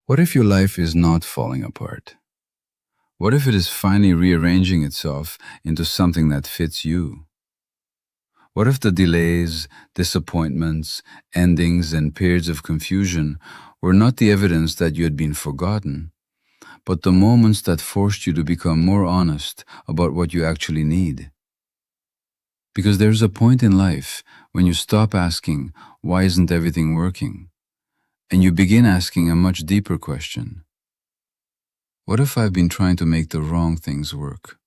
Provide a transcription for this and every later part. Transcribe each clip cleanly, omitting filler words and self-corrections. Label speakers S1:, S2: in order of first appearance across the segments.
S1: What if your life is not falling apart? What if it is finally rearranging itself into something that fits you? What if the delays, disappointments, endings, and periods of confusion were not the evidence that you had been forgotten, but the moments that forced you to become more honest about what you actually need? Because there's a point in life when you stop asking, why isn't everything working? And you begin asking a much deeper question. What if I've been trying to make the wrong things work?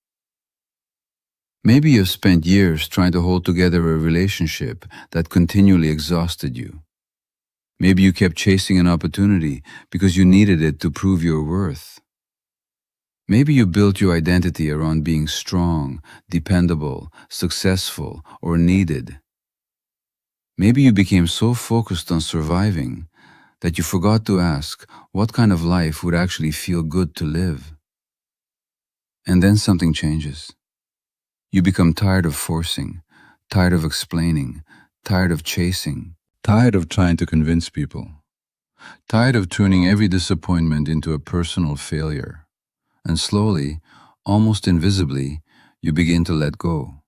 S1: Maybe you've spent years trying to hold together a relationship that continually exhausted you. Maybe you kept chasing an opportunity because you needed it to prove your worth. Maybe you built your identity around being strong, dependable, successful, or needed. Maybe you became so focused on surviving that you forgot to ask what kind of life would actually feel good to live. And then something changes. You become tired of forcing, tired of explaining, tired of chasing, tired of trying to convince people, tired of turning every disappointment into a personal failure. And slowly, almost invisibly, you begin to let go.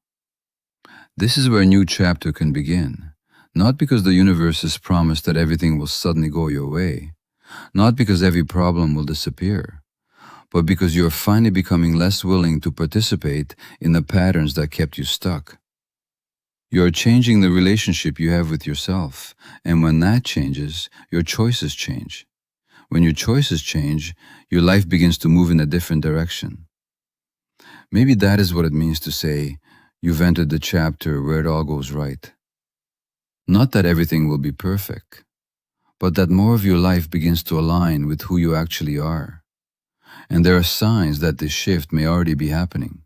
S1: This is where a new chapter can begin. Not because the universe has promised that everything will suddenly go your way, not because every problem will disappear, but because you're finally becoming less willing to participate in the patterns that kept you stuck. You're changing the relationship you have with yourself, and when that changes, your choices change. When your choices change, your life begins to move in a different direction. Maybe that is what it means to say, you've entered the chapter where it all goes right. Not that everything will be perfect, but that more of your life begins to align with who you actually are. And there are signs that this shift may already be happening.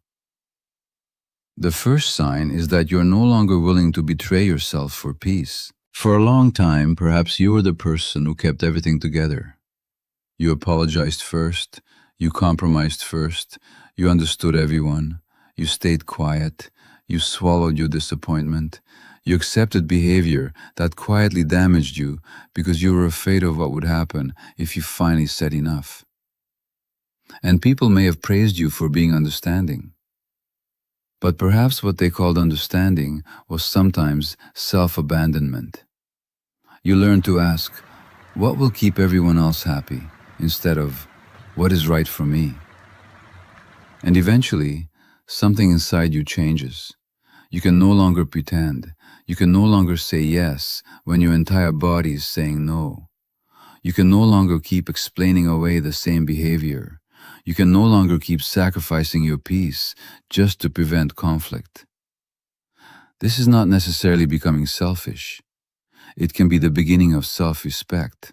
S1: The first sign is that you're no longer willing to betray yourself for peace. For a long time, perhaps you were the person who kept everything together. You apologized first, you compromised first, you understood everyone, you stayed quiet, you swallowed your disappointment, you accepted behavior that quietly damaged you because you were afraid of what would happen if you finally said enough. And people may have praised you for being understanding. But perhaps what they called understanding was sometimes self-abandonment. You learned to ask, what will keep everyone else happy, instead of, what is right for me? And eventually, something inside you changes. You can no longer pretend. You can no longer say yes when your entire body is saying no. You can no longer keep explaining away the same behavior. You can no longer keep sacrificing your peace just to prevent conflict. This is not necessarily becoming selfish. It can be the beginning of self-respect.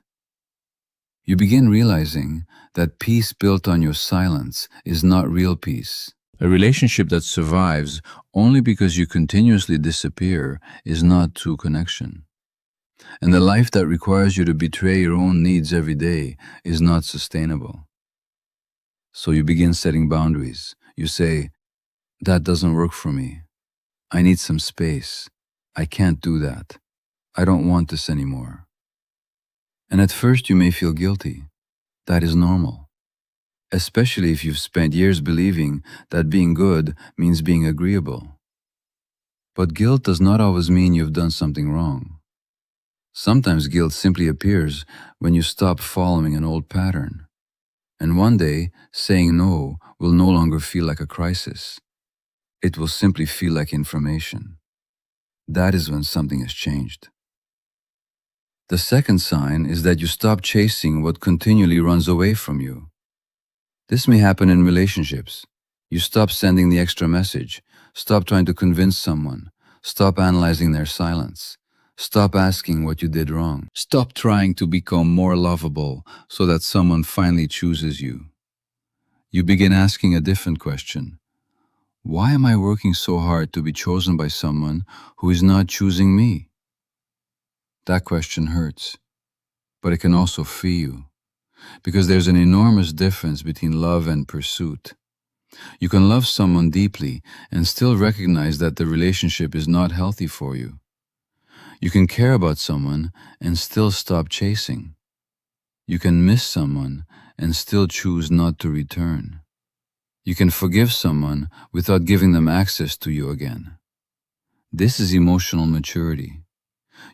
S1: You begin realizing that peace built on your silence is not real peace. A relationship that survives only because you continuously disappear is not true connection. And the life that requires you to betray your own needs every day is not sustainable. So you begin setting boundaries. You say, that doesn't work for me. I need some space. I can't do that. I don't want this anymore. And at first you may feel guilty. That is normal. Especially if you've spent years believing that being good means being agreeable. But guilt does not always mean you've done something wrong. Sometimes guilt simply appears when you stop following an old pattern. And one day, saying no will no longer feel like a crisis. It will simply feel like information. That is when something has changed. The second sign is that you stop chasing what continually runs away from you. This may happen in relationships. You stop sending the extra message, stop trying to convince someone, stop analyzing their silence, stop asking what you did wrong, stop trying to become more lovable so that someone finally chooses you. You begin asking a different question. Why am I working so hard to be chosen by someone who is not choosing me? That question hurts, but it can also free you, because there's an enormous difference between love and pursuit. You can love someone deeply and still recognize that the relationship is not healthy for you. You can care about someone and still stop chasing. You can miss someone and still choose not to return. You can forgive someone without giving them access to you again. This is emotional maturity.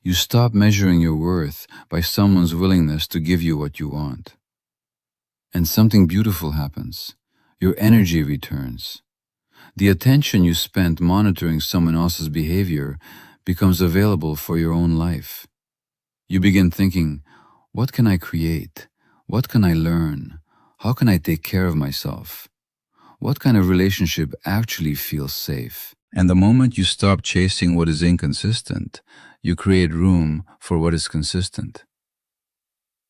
S1: You stop measuring your worth by someone's willingness to give you what you want. And something beautiful happens. Your energy returns. The attention you spent monitoring someone else's behavior becomes available for your own life. You begin thinking, what can I create? What can I learn? How can I take care of myself? What kind of relationship actually feels safe? And the moment you stop chasing what is inconsistent, you create room for what is consistent.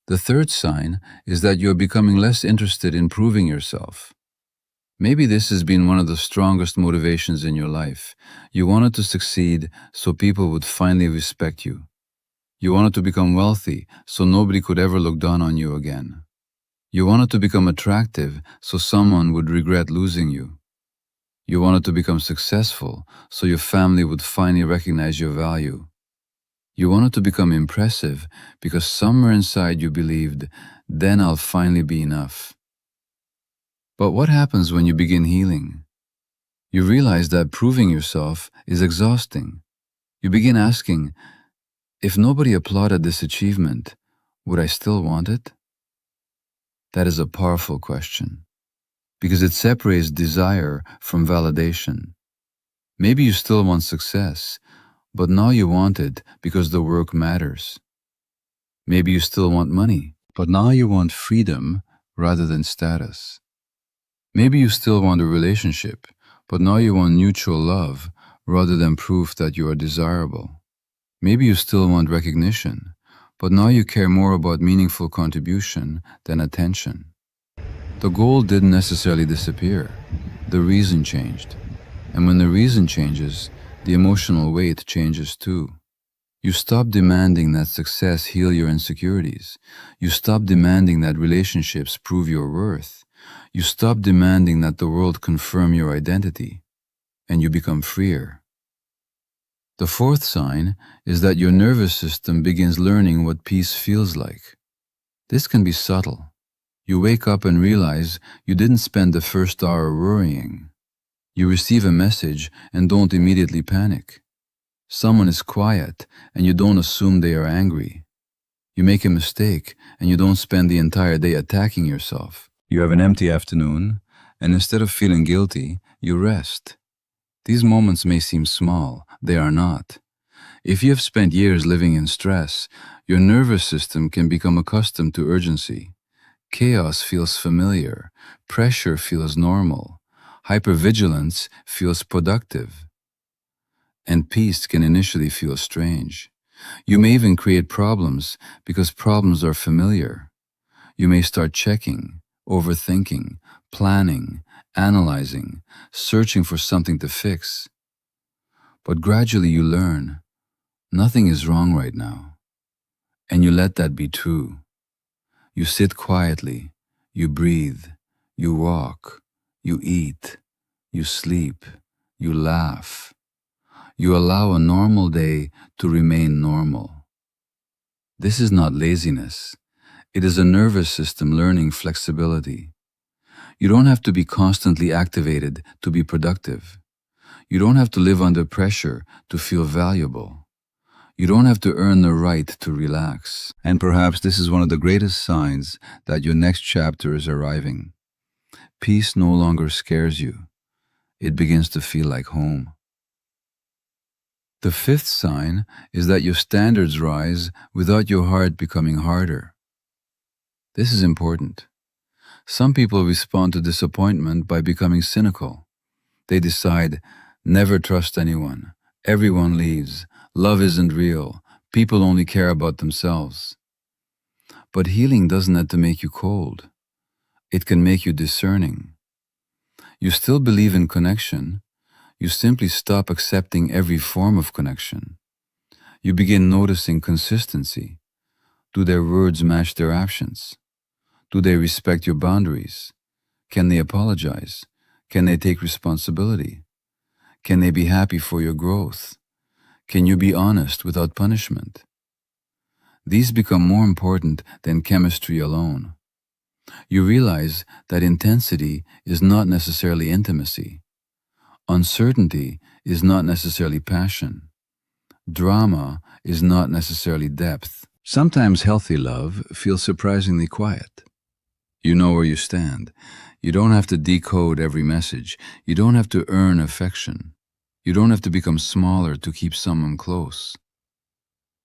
S1: The third sign is that you're becoming less interested in proving yourself. Maybe this has been one of the strongest motivations in your life. You wanted to succeed so people would finally respect you. You wanted to become wealthy so nobody could ever look down on you again. You wanted to become attractive so someone would regret losing you. You wanted to become successful so your family would finally recognize your value. You wanted to become impressive because somewhere inside you believed, then I'll finally be enough. But what happens when you begin healing? You realize that proving yourself is exhausting. You begin asking, if nobody applauded this achievement, would I still want it? That is a powerful question, because it separates desire from validation. Maybe you still want success, but now you want it because the work matters. Maybe you still want money, but now you want freedom rather than status. Maybe you still want a relationship, but now you want mutual love rather than proof that you are desirable. Maybe you still want recognition, but now you care more about meaningful contribution than attention. The goal didn't necessarily disappear. The reason changed. And when the reason changes, the emotional weight changes too. You stop demanding that success heal your insecurities. You stop demanding that relationships prove your worth. You stop demanding that the world confirm your identity, and you become freer. The fourth sign is that your nervous system begins learning what peace feels like. This can be subtle. You wake up and realize you didn't spend the first hour worrying. You receive a message and don't immediately panic. Someone is quiet and you don't assume they are angry. You make a mistake and you don't spend the entire day attacking yourself. You have an empty afternoon, and instead of feeling guilty, you rest. These moments may seem small, they are not. If you have spent years living in stress, your nervous system can become accustomed to urgency. Chaos feels familiar, pressure feels normal, hypervigilance feels productive, and peace can initially feel strange. You may even create problems because problems are familiar. You may start checking, overthinking, planning, analyzing, searching for something to fix. But gradually you learn, nothing is wrong right now. And you let that be true. You sit quietly, you breathe, you walk, you eat, you sleep, you laugh. You allow a normal day to remain normal. This is not laziness. It is a nervous system learning flexibility. You don't have to be constantly activated to be productive. You don't have to live under pressure to feel valuable. You don't have to earn the right to relax. And perhaps this is one of the greatest signs that your next chapter is arriving. Peace no longer scares you. It begins to feel like home. The fifth sign is that your standards rise without your heart becoming harder. This is important. Some people respond to disappointment by becoming cynical. They decide, never trust anyone, everyone leaves, love isn't real, people only care about themselves. But healing doesn't have to make you cold. It can make you discerning. You still believe in connection. You simply stop accepting every form of connection. You begin noticing consistency. Do their words match their actions? Do they respect your boundaries? Can they apologize? Can they take responsibility? Can they be happy for your growth? Can you be honest without punishment? These become more important than chemistry alone. You realize that intensity is not necessarily intimacy. Uncertainty is not necessarily passion. Drama is not necessarily depth. Sometimes healthy love feels surprisingly quiet. You know where you stand. You don't have to decode every message. You don't have to earn affection. You don't have to become smaller to keep someone close.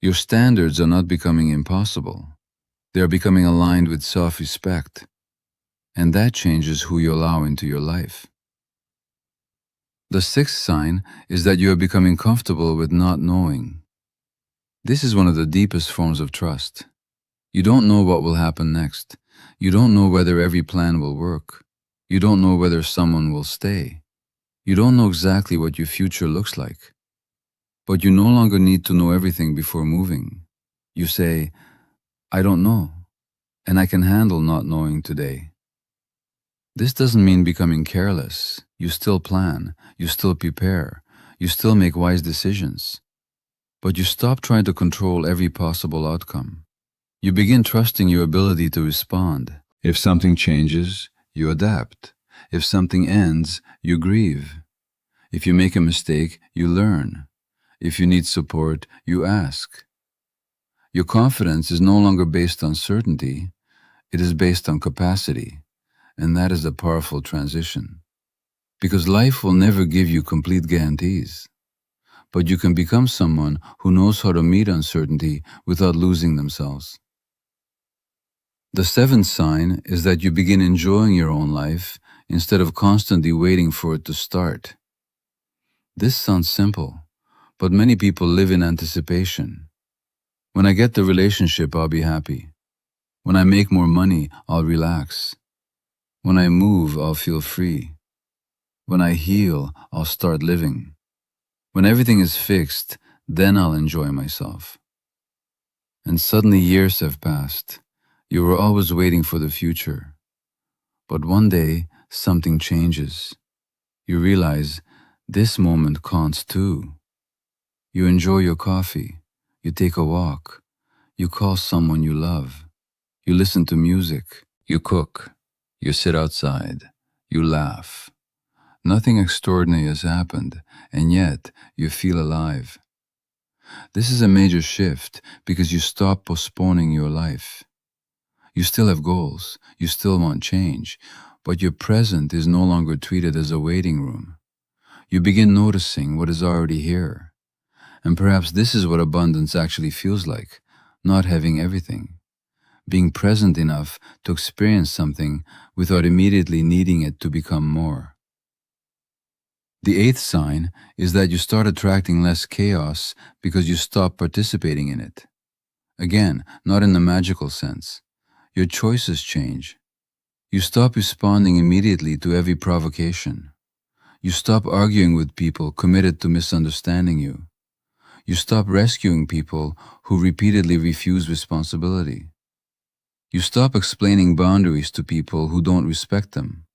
S1: Your standards are not becoming impossible. They are becoming aligned with self-respect. And that changes who you allow into your life. The sixth sign is that you are becoming comfortable with not knowing. This is one of the deepest forms of trust. You don't know what will happen next. You don't know whether every plan will work. You don't know whether someone will stay. You don't know exactly what your future looks like. But you no longer need to know everything before moving. You say, I don't know, and I can handle not knowing today. This doesn't mean becoming careless. You still plan, you still prepare, you still make wise decisions. But you stop trying to control every possible outcome. You begin trusting your ability to respond. If something changes, you adapt. If something ends, you grieve. If you make a mistake, you learn. If you need support, you ask. Your confidence is no longer based on certainty, it is based on capacity, and that is a powerful transition. Because life will never give you complete guarantees, but you can become someone who knows how to meet uncertainty without losing themselves. The seventh sign is that you begin enjoying your own life instead of constantly waiting for it to start. This sounds simple, but many people live in anticipation. When I get the relationship, I'll be happy. When I make more money, I'll relax. When I move, I'll feel free. When I heal, I'll start living. When everything is fixed, then I'll enjoy myself. And suddenly years have passed. You were always waiting for the future. But one day, something changes. You realize this moment counts too. You enjoy your coffee. You take a walk. You call someone you love. You listen to music. You cook. You sit outside. You laugh. Nothing extraordinary has happened, and yet you feel alive. This is a major shift because you stop postponing your life. You still have goals, you still want change, but your present is no longer treated as a waiting room. You begin noticing what is already here. And perhaps this is what abundance actually feels like, not having everything. Being present enough to experience something without immediately needing it to become more. The eighth sign is that you start attracting less chaos because you stop participating in it. Again, not in the magical sense. Your choices change. You stop responding immediately to every provocation. You stop arguing with people committed to misunderstanding you. You stop rescuing people who repeatedly refuse responsibility. You stop explaining boundaries to people who don't respect them.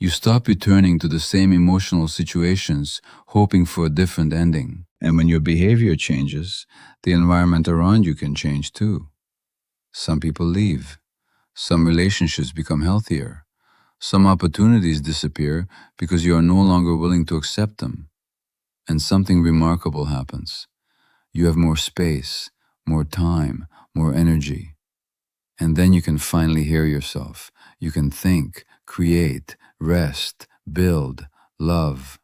S1: You stop returning to the same emotional situations, hoping for a different ending. And when your behavior changes, the environment around you can change too. Some people leave. Some relationships become healthier. Some opportunities disappear because you are no longer willing to accept them. And something remarkable happens. You have more space, more time, more energy. And then you can finally hear yourself. You can think, create, rest, build, love.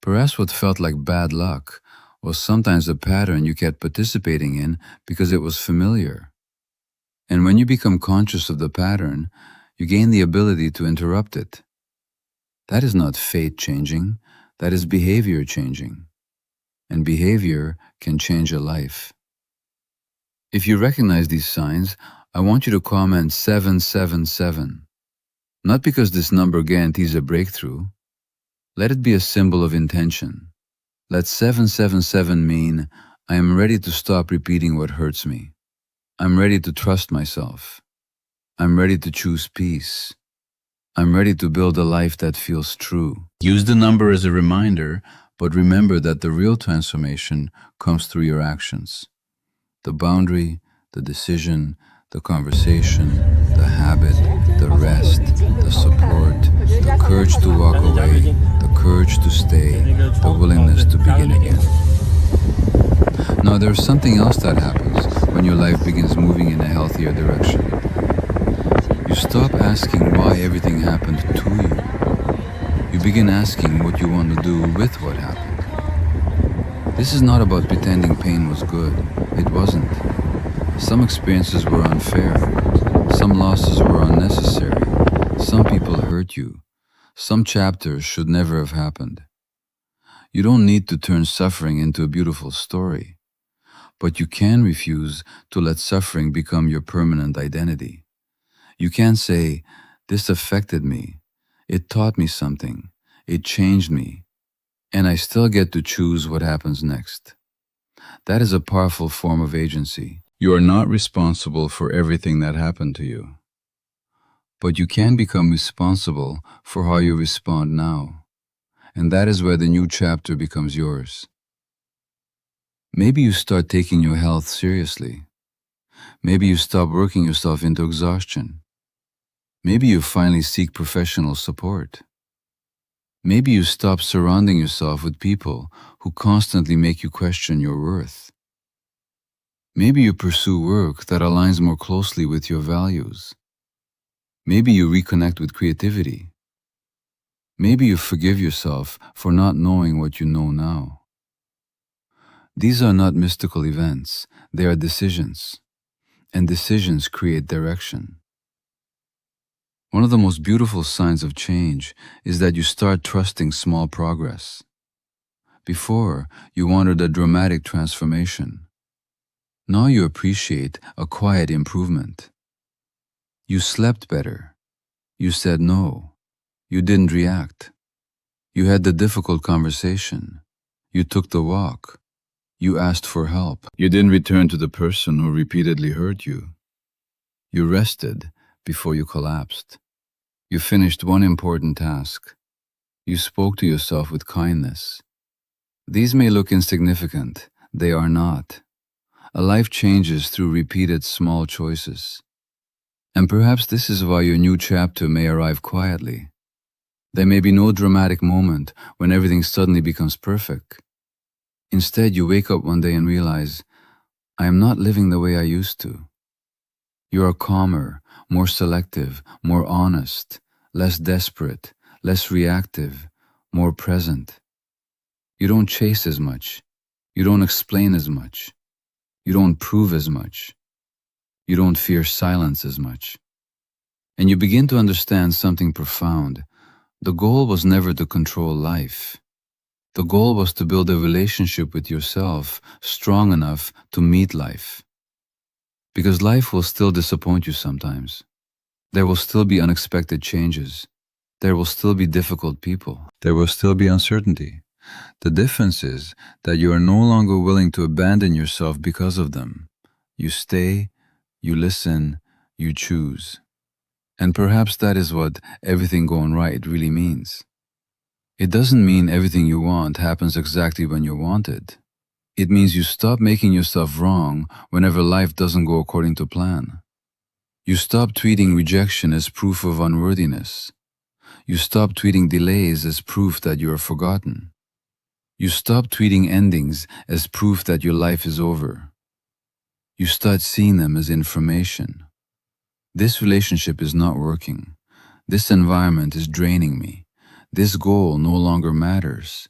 S1: Perhaps what felt like bad luck was sometimes a pattern you kept participating in because it was familiar. And when you become conscious of the pattern, you gain the ability to interrupt it. That is not fate changing, that is behavior changing. And behavior can change a life. If you recognize these signs, I want you to comment 777. Not because this number guarantees a breakthrough. Let it be a symbol of intention. Let 777 mean, I am ready to stop repeating what hurts me. I'm ready to trust myself. I'm ready to choose peace. I'm ready to build a life that feels true. Use the number as a reminder, but remember that the real transformation comes through your actions. The boundary, the decision, the conversation, the habit, the rest, the support, the courage to walk away, the courage to stay, the willingness to begin again. Now there's something else that happens when your life begins moving in a healthier direction. You stop asking why everything happened to you. You begin asking what you want to do with what happened. This is not about pretending pain was good. It wasn't. Some experiences were unfair. Some losses were unnecessary. Some people hurt you. Some chapters should never have happened. You don't need to turn suffering into a beautiful story, but you can refuse to let suffering become your permanent identity. You can say, "This affected me. It taught me something. It changed me. And I still get to choose what happens next." That is a powerful form of agency. You are not responsible for everything that happened to you, but you can become responsible for how you respond now. And that is where the new chapter becomes yours. Maybe you start taking your health seriously. Maybe you stop working yourself into exhaustion. Maybe you finally seek professional support. Maybe you stop surrounding yourself with people who constantly make you question your worth. Maybe you pursue work that aligns more closely with your values. Maybe you reconnect with creativity. Maybe you forgive yourself for not knowing what you know now. These are not mystical events, they are decisions, and decisions create direction. One of the most beautiful signs of change is that you start trusting small progress. Before, you wanted a dramatic transformation. Now you appreciate a quiet improvement. You slept better. You said no. You didn't react. You had the difficult conversation. You took the walk. You asked for help. You didn't return to the person who repeatedly hurt you. You rested before you collapsed. You finished one important task. You spoke to yourself with kindness. These may look insignificant. They are not. A life changes through repeated small choices. And perhaps this is why your new chapter may arrive quietly. There may be no dramatic moment when everything suddenly becomes perfect. Instead, you wake up one day and realize, I am not living the way I used to. You are calmer, more selective, more honest, less desperate, less reactive, more present. You don't chase as much. You don't explain as much. You don't prove as much. You don't fear silence as much. And you begin to understand something profound. The goal was never to control life. The goal was to build a relationship with yourself strong enough to meet life. Because life will still disappoint you sometimes. There will still be unexpected changes. There will still be difficult people. There will still be uncertainty. The difference is that you are no longer willing to abandon yourself because of them. You stay, you listen, you choose. And perhaps that is what everything going right really means. It doesn't mean everything you want happens exactly when you want it. It means you stop making yourself wrong whenever life doesn't go according to plan. You stop treating rejection as proof of unworthiness. You stop treating delays as proof that you are forgotten. You stop treating endings as proof that your life is over. You start seeing them as information. This relationship is not working. This environment is draining me. This goal no longer matters.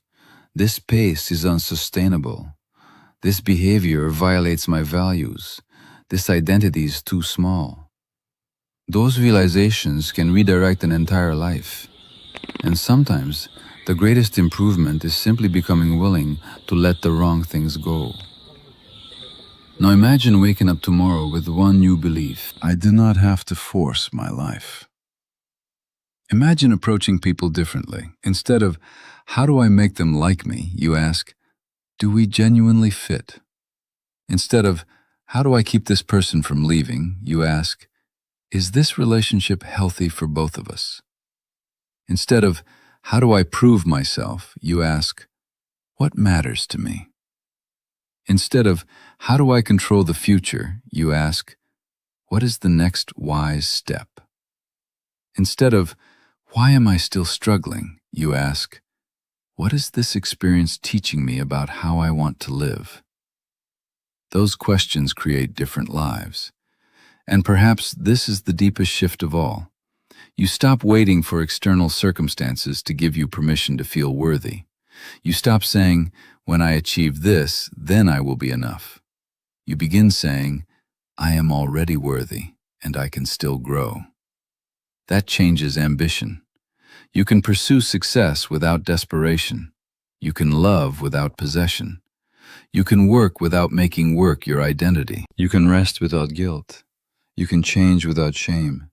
S1: This pace is unsustainable. This behavior violates my values. This identity is too small. Those realizations can redirect an entire life. And sometimes, the greatest improvement is simply becoming willing to let the wrong things go. Now imagine waking up tomorrow with one new belief. I do not have to force my life. Imagine approaching people differently. Instead of, how do I make them like me, you ask, do we genuinely fit? Instead of, how do I keep this person from leaving, you ask, is this relationship healthy for both of us? Instead of, how do I prove myself, you ask, what matters to me? Instead of, how do I control the future, you ask, what is the next wise step? Instead of, why am I still struggling, you ask, what is this experience teaching me about how I want to live? Those questions create different lives. And perhaps this is the deepest shift of all. You stop waiting for external circumstances to give you permission to feel worthy. You stop saying, when I achieve this, then I will be enough. You begin saying, I am already worthy, and I can still grow. That changes ambition. You can pursue success without desperation. You can love without possession. You can work without making work your identity. You can rest without guilt. You can change without shame.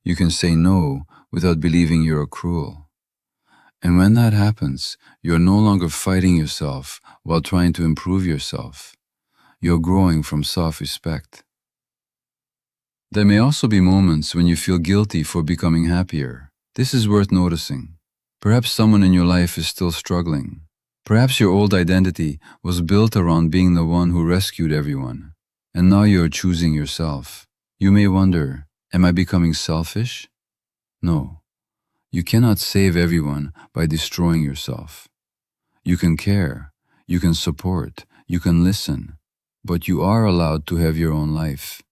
S1: You can say no without believing you're cruel. And when that happens, you're no longer fighting yourself while trying to improve yourself. You're growing from self-respect. There may also be moments when you feel guilty for becoming happier. This is worth noticing. Perhaps someone in your life is still struggling. Perhaps your old identity was built around being the one who rescued everyone, and now you're choosing yourself. You may wonder, am I becoming selfish? No. You cannot save everyone by destroying yourself. You can care, you can support, you can listen, but you are allowed to have your own life.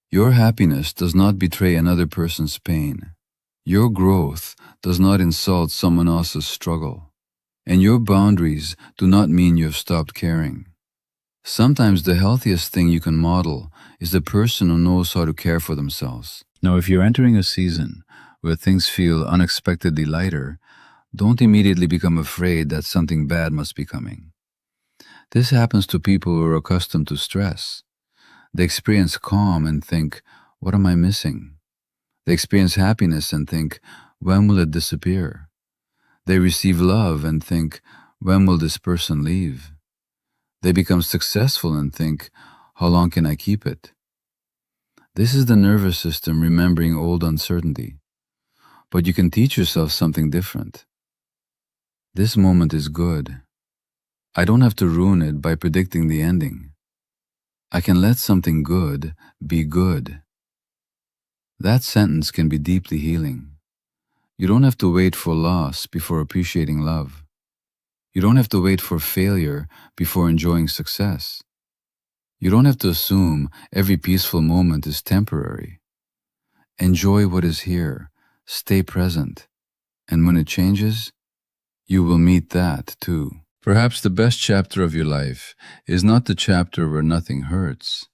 S1: Your happiness does not betray another person's pain. Your growth does not insult someone else's struggle. And your boundaries do not mean you've stopped caring. Sometimes the healthiest thing you can model is the person who knows how to care for themselves. Now, if you're entering a season where things feel unexpectedly lighter, don't immediately become afraid that something bad must be coming. This happens to people who are accustomed to stress. They experience calm and think, what am I missing? They experience happiness and think, when will it disappear? They receive love and think, when will this person leave? They become successful and think, how long can I keep it? This is the nervous system remembering old uncertainty. But you can teach yourself something different. This moment is good. I don't have to ruin it by predicting the ending. I can let something good be good. That sentence can be deeply healing. You don't have to wait for loss before appreciating love. You don't have to wait for failure before enjoying success. You don't have to assume every peaceful moment is temporary. Enjoy what is here, stay present, and when it changes, you will meet that too. Perhaps the best chapter of your life is not the chapter where nothing hurts.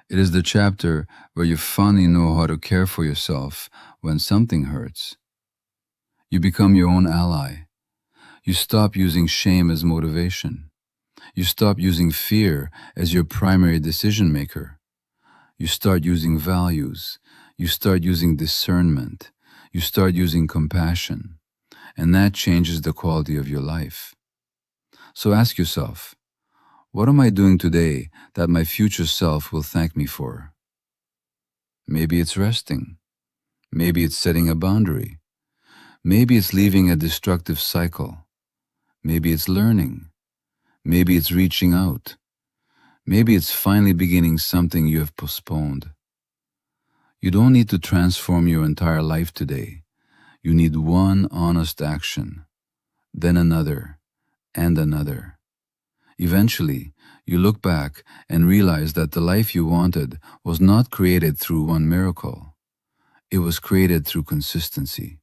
S1: It is the chapter where you finally know how to care for yourself when something hurts. You become your own ally. You stop using shame as motivation. You stop using fear as your primary decision maker. You start using values. You start using discernment. You start using compassion. And that changes the quality of your life. So ask yourself, what am I doing today that my future self will thank me for? Maybe it's resting. Maybe it's setting a boundary. Maybe it's leaving a destructive cycle. Maybe it's learning. Maybe it's reaching out. Maybe it's finally beginning something you have postponed. You don't need to transform your entire life today. You need one honest action, then another, and another. Eventually, you look back and realize that the life you wanted was not created through one miracle. It was created through consistency,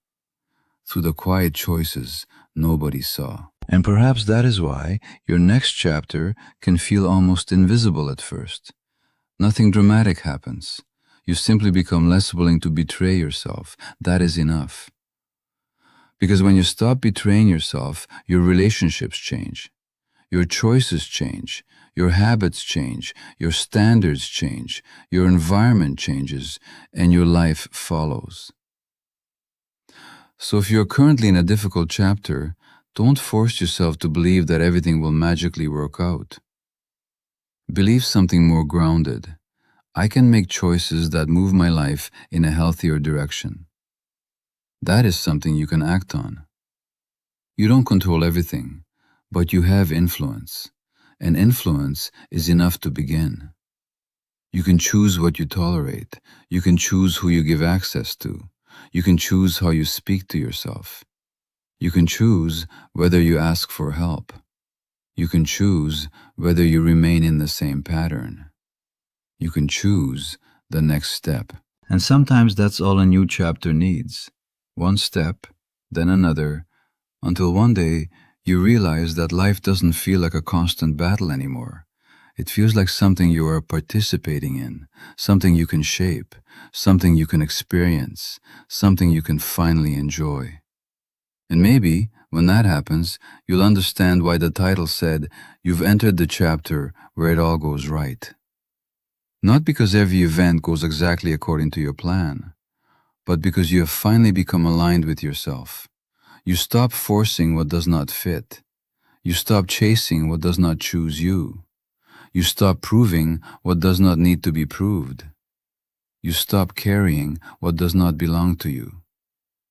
S1: through the quiet choices nobody saw. And perhaps that is why your next chapter can feel almost invisible at first. Nothing dramatic happens. You simply become less willing to betray yourself. That is enough. Because when you stop betraying yourself, your relationships change. Your choices change, your habits change, your standards change, your environment changes, and your life follows. So if you're currently in a difficult chapter, don't force yourself to believe that everything will magically work out. Believe something more grounded. I can make choices that move my life in a healthier direction. That is something you can act on. You don't control everything, but you have influence. and influence is enough to begin. You can choose what you tolerate. You can choose who you give access to. You can choose how you speak to yourself. You can choose whether you ask for help. You can choose whether you remain in the same pattern. You can choose the next step. And sometimes that's all a new chapter needs. One step, then another, until one day you realize that life doesn't feel like a constant battle anymore. It feels like something you are participating in, something you can shape, something you can experience, something you can finally enjoy. And maybe, when that happens, you'll understand why the title said, "You've entered the chapter where it all goes right." Not because every event goes exactly according to your plan, but because you have finally become aligned with yourself. You stop forcing what does not fit. You stop chasing what does not choose you. You stop proving what does not need to be proved. You stop carrying what does not belong to you.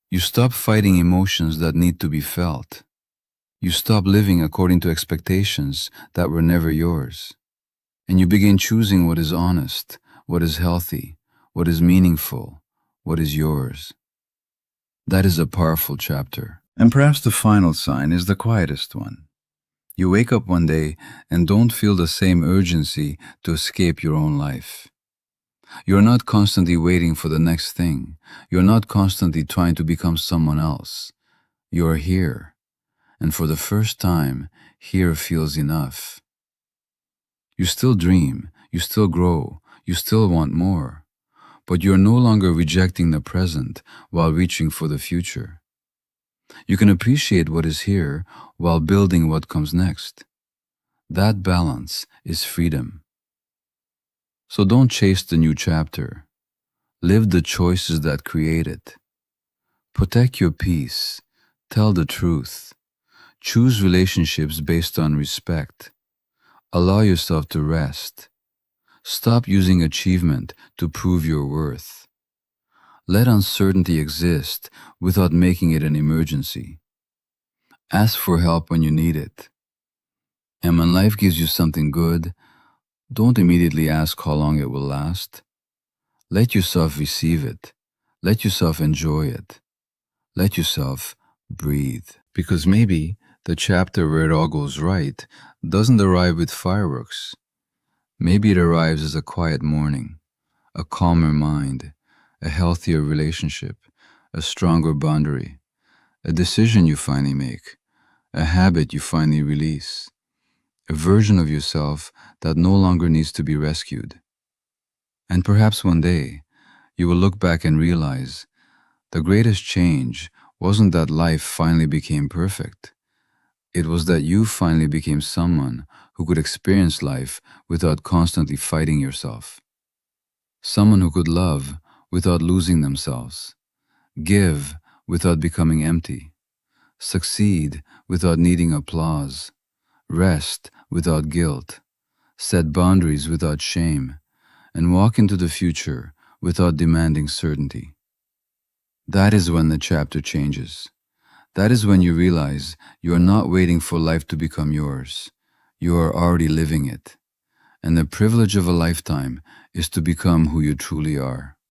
S1: You stop fighting emotions that need to be felt. You stop living according to expectations that were never yours. And you begin choosing what is honest, what is healthy, what is meaningful, what is yours. That is a powerful chapter. And perhaps the final sign is the quietest one. You wake up one day and don't feel the same urgency to escape your own life. You're not constantly waiting for the next thing. You're not constantly trying to become someone else. You're here. And for the first time, here feels enough. You still dream, you still grow, you still want more. But you're no longer rejecting the present while reaching for the future. You can appreciate what is here while building what comes next. That balance is freedom. So don't chase the new chapter. Live the choices that create it. Protect your peace. Tell the truth. Choose relationships based on respect. Allow yourself to rest. Stop using achievement to prove your worth. Let uncertainty exist without making it an emergency. Ask for help when you need it. And when life gives you something good, don't immediately ask how long it will last. Let yourself receive it. Let yourself enjoy it. Let yourself breathe. Because maybe the chapter where it all goes right doesn't arrive with fireworks. Maybe it arrives as a quiet morning, a calmer mind, a healthier relationship, a stronger boundary, a decision you finally make, a habit you finally release, a version of yourself that no longer needs to be rescued. And perhaps one day, you will look back and realize the greatest change wasn't that life finally became perfect. It was that you finally became someone who could experience life without constantly fighting yourself. Someone who could love without losing themselves, give without becoming empty, succeed without needing applause, rest without guilt, set boundaries without shame, and walk into the future without demanding certainty. That is when the chapter changes. That is when you realize you are not waiting for life to become yours. You are already living it. And the privilege of a lifetime is to become who you truly are.